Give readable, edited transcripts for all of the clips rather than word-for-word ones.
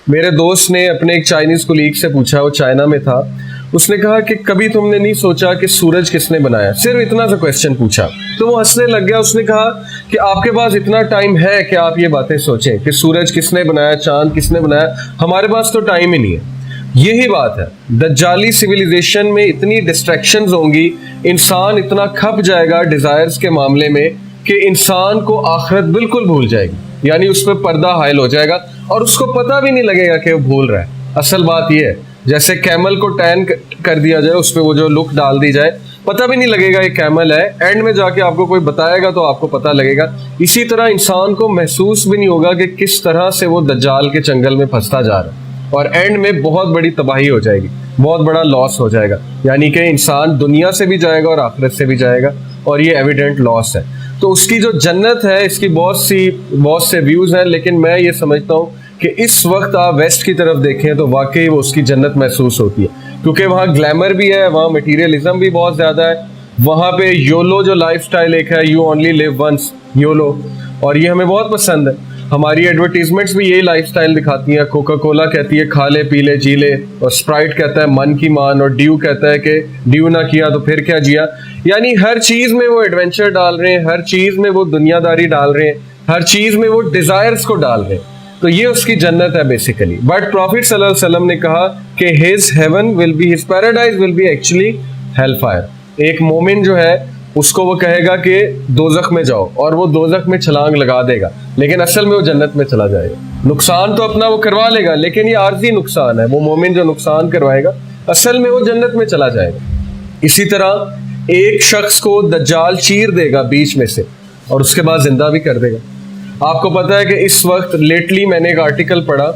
میرے دوست نے اپنے ایک چائنیز کولیگ سے پوچھا, وہ چائنا میں تھا, اس نے کہا کہ کبھی تم نے نہیں سوچا کہ سورج کس نے بنایا؟ صرف اتنا سا کویسچن پوچھا تو وہ ہنسنے لگ گیا. اس نے کہا کہ آپ کے پاس اتنا ٹائم ہے کہ آپ یہ باتیں سوچیں کہ سورج کس نے بنایا, چاند کس نے بنایا؟ ہمارے پاس تو ٹائم ہی نہیں ہے. یہی بات ہے, دجالی سویلائزیشن میں اتنی ڈسٹریکشنز ہوں گی, انسان اتنا کھپ جائے گا ڈیزائرز کے معاملے میں کہ انسان کو آخرت بالکل بھول جائے گی, یعنی اس پہ پردہ حائل ہو جائے گا اور اس کو پتہ بھی نہیں لگے گا کہ وہ بھول رہا ہے. اصل بات یہ ہے جیسے کیمل کو ٹین کر دیا جائے, اس پہ وہ جو لک ڈال دی جائے, پتہ بھی نہیں لگے گا یہ کیمل ہے, اینڈ میں جا کے آپ کو کوئی بتائے گا تو آپ کو پتہ لگے گا. اسی طرح انسان کو محسوس بھی نہیں ہوگا کہ کس طرح سے وہ دجال کے چنگل میں پھنستا جا رہا ہے, اور اینڈ میں بہت بڑی تباہی ہو جائے گی, بہت بڑا لاس ہو جائے گا, یعنی کہ انسان دنیا سے بھی جائے گا اور آخرت سے بھی جائے گا, اور یہ ایویڈنٹ لاس ہے. تو اس کی جو جنت ہے اس کی بہت سے ویوز ہیں, لیکن میں یہ سمجھتا ہوں کہ اس وقت آپ ویسٹ کی طرف دیکھیں تو واقعی وہ اس کی جنت محسوس ہوتی ہے, کیونکہ وہاں گلیمر بھی ہے, وہاں مٹیریلزم بھی بہت زیادہ ہے, وہاں پہ یولو جو لائف سٹائل ایک ہے, you only live once, YOLO, اور یہ ہمیں بہت پسند ہے. ہماری ایڈورٹیزمنٹس بھی یہی لائف سٹائل دکھاتی ہیں. کوکا کولا کہتی ہے کھا لے پی لے جی لے, اور اسپرائٹ کہتا ہے من کی مان, اور ڈیو کہتا ہے کہ ڈیو نہ کیا تو پھر کیا جیا. یعنی ہر چیز میں وہ ایڈونچر ڈال رہے ہیں, ہر چیز میں وہ دنیا داری ڈال رہے ہیں, ہر چیز میں وہ ڈیزائرز کو ڈال رہے ہیں. تو یہ اس کی جنت ہے بیسیکلی. بٹ پروفٹ صلی اللہ علیہ وسلم نے کہا کہ his heaven will be, his paradise will be actually hell fire. ایک مومن جو ہے اس کو وہ کہے گا کہ دوزخ میں جاؤ, اور وہ دوزخ میں چھلانگ لگا دے گا, لیکن اصل میں وہ جنت میں چلا جائے گا. نقصان تو اپنا وہ کروا لے گا, لیکن یہ عارضی نقصان ہے. وہ مومن جو نقصان کروائے گا اصل میں وہ جنت میں چلا جائے گا. اسی طرح ایک شخص کو دجال چیر دے گا بیچ میں سے, اور اس کے بعد زندہ بھی کر دے گا. آپ کو پتا ہے کہ اس وقت لیٹلی میں نے ایک آرٹیکل پڑھا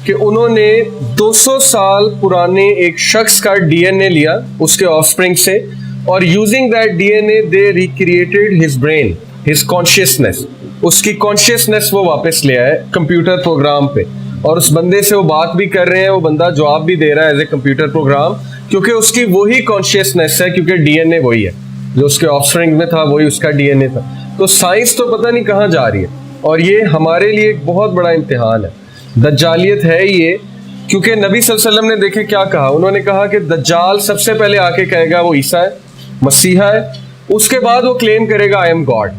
کہ انہوں نے 200 سال پرانے ایک شخص کا ڈی این اے لیا اس کے آف اسپرنگ سے, اور using that D N A they recreated his brain, his consciousness, اس کی کانشیسنیس وہ واپس لے آئے کمپیوٹر پروگرام پہ, اور اس بندے سے وہ بات بھی کر رہے ہیں, وہ بندہ جواب بھی دے رہا ہے ایز اے کمپیوٹر پروگرام, کیونکہ اس کی وہی کانشیسنیس ہے, کیونکہ ڈی این اے وہی ہے جو اس کے آف اسپرنگ میں تھا, وہی اس کا ڈی این اے تھا. تو سائنس تو پتہ نہیں کہاں جا رہی ہے, اور یہ ہمارے لیے ایک بہت بڑا امتحان ہے. دجالیت ہے یہ, کیونکہ نبی صلی اللہ علیہ وسلم نے دیکھے کیا کہا, انہوں نے کہا کہ دجال سب سے پہلے آ کے کہے گا وہ عیسیٰ ہے, مسیحا ہے, اس کے بعد وہ کلیم کرے گا آئی ایم گاڈ.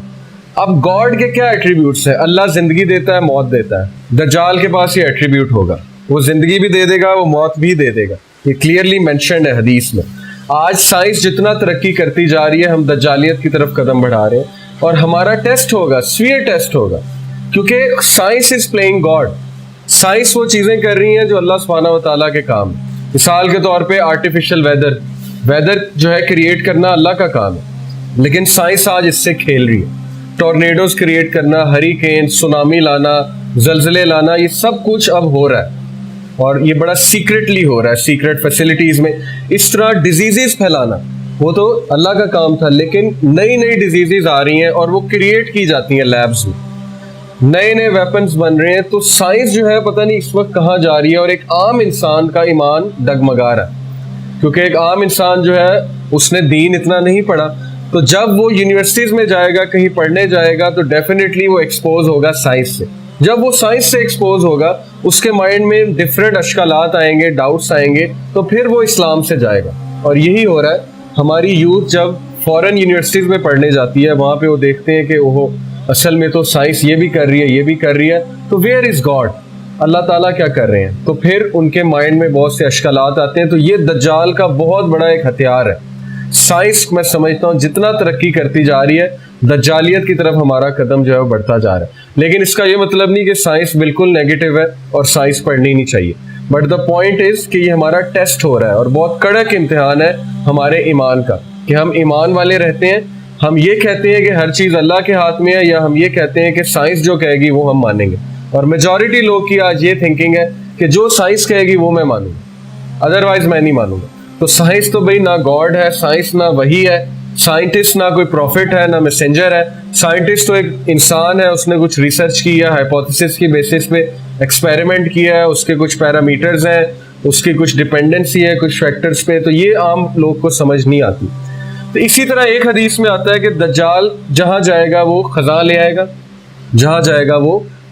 اب گاڈ کے کیا ایٹریبیوٹس ہیں؟ اللہ زندگی دیتا ہے, موت دیتا ہے. دجال کے پاس یہ ایٹریبیوٹ ہوگا, وہ زندگی بھی دے دے گا, وہ موت بھی دے دے گا. یہ کلیئرلی مینشنڈ ہے حدیث میں. آج سائنس جتنا ترقی کرتی جا رہی ہے, ہم دجالیت کی طرف قدم بڑھا رہے ہیں, اور ہمارا ٹیسٹ ہوگا, سویئر ٹیسٹ ہوگا, کیونکہ science is playing God. Science وہ چیزیں کر رہی ہیں جو اللہ سبحانہ و تعالیٰ کے کام. مثال کے طور پہ آرٹیفیشل ویدر جو ہے کریٹ کرنا اللہ کا کام ہے, لیکن سائنس آج اس سے کھیل رہی ہے. ٹورنیڈوز کریٹ کرنا, ہریکین, سونامی لانا, زلزلے لانا, یہ سب کچھ اب ہو رہا ہے, اور یہ بڑا سیکرٹلی ہو رہا ہے, سیکرٹ فیسلٹیز میں. اس طرح ڈیزیزز پھیلانا وہ تو اللہ کا کام تھا, لیکن نئی ڈیزیزز آ رہی ہیں اور وہ کریٹ کی جاتی ہیں لیبز میں, نئے ویپنز بن رہے ہیں. تو سائنس جو ہے پتہ نہیں اس وقت کہاں جا رہی ہے, اور ایک عام انسان کا ایمان ڈگمگا رہا ہے, کیونکہ ایک عام انسان جو ہے اس نے دین اتنا نہیں پڑھا. تو جب وہ یونیورسٹیز میں جائے گا, کہیں پڑھنے جائے گا, تو ڈیفینیٹلی وہ ایکسپوز ہوگا سائنس سے. جب وہ سائنس سے ایکسپوز ہوگا, اس کے مائنڈ میں ڈفرینٹ اشکالات آئیں گے, ڈاؤٹس آئیں گے, تو پھر وہ اسلام سے جائے گا. اور یہی ہو رہا ہے. ہماری یوتھ جب فورن یونیورسٹیز میں پڑھنے جاتی ہے, وہاں پہ وہ دیکھتے ہیں کہ وہ اصل میں تو سائنس یہ بھی کر رہی ہے, یہ بھی کر رہی ہے, تو ویئر از گاڈ, اللہ تعالیٰ کیا کر رہے ہیں؟ تو پھر ان کے مائنڈ میں بہت سے اشکالات آتے ہیں. تو یہ دجال کا بہت بڑا ایک ہتھیار ہے. سائنس میں سمجھتا ہوں جتنا ترقی کرتی جا رہی ہے, دجالیت کی طرف ہمارا قدم جو ہے وہ بڑھتا جا رہا ہے. لیکن اس کا یہ مطلب نہیں کہ سائنس بالکل نیگیٹو ہے اور سائنس پڑھنی نہیں چاہیے. بٹ دا پوائنٹ از کہ یہ ہمارا ٹیسٹ ہو رہا ہے, اور بہت کڑک امتحان ہے ہمارے ایمان کا, کہ ہم ایمان والے رہتے ہیں, ہم یہ کہتے ہیں کہ ہر چیز اللہ کے ہاتھ میں ہے, یا ہم یہ کہتے ہیں کہ سائنس جو کہے گی وہ ہم مانیں گے. اور میجورٹی لوگ کی آج یہ تھنکنگ ہے کہ جو سائنس کہے گی وہ میں مانوں گا, ادروائز میں نہیں مانوں گا. تو سائنس تو بھائی نہ گاڈ ہے, سائنس نہ وہی ہے, سائنٹسٹ نہ کوئی پروفٹ ہے, نہ میسنجر ہے. سائنٹسٹ تو ایک انسان ہے, اس نے کچھ ریسرچ کی ہے, ہائپوتھیسس کی بیسس پہ ایکسپیریمنٹ کیا ہے, اس کے کچھ پیرامیٹرز ہیں, اس کی کچھ ڈپینڈنسی ہے کچھ فیکٹرز پہ. تو یہ عام لوگ کو سمجھ نہیں آتی. تو اسی طرح ایک حدیث میں آتا ہے کہ دجال جہاں جائے گا وہ خزاں لے آئے گا, جہاں جائے گا وہ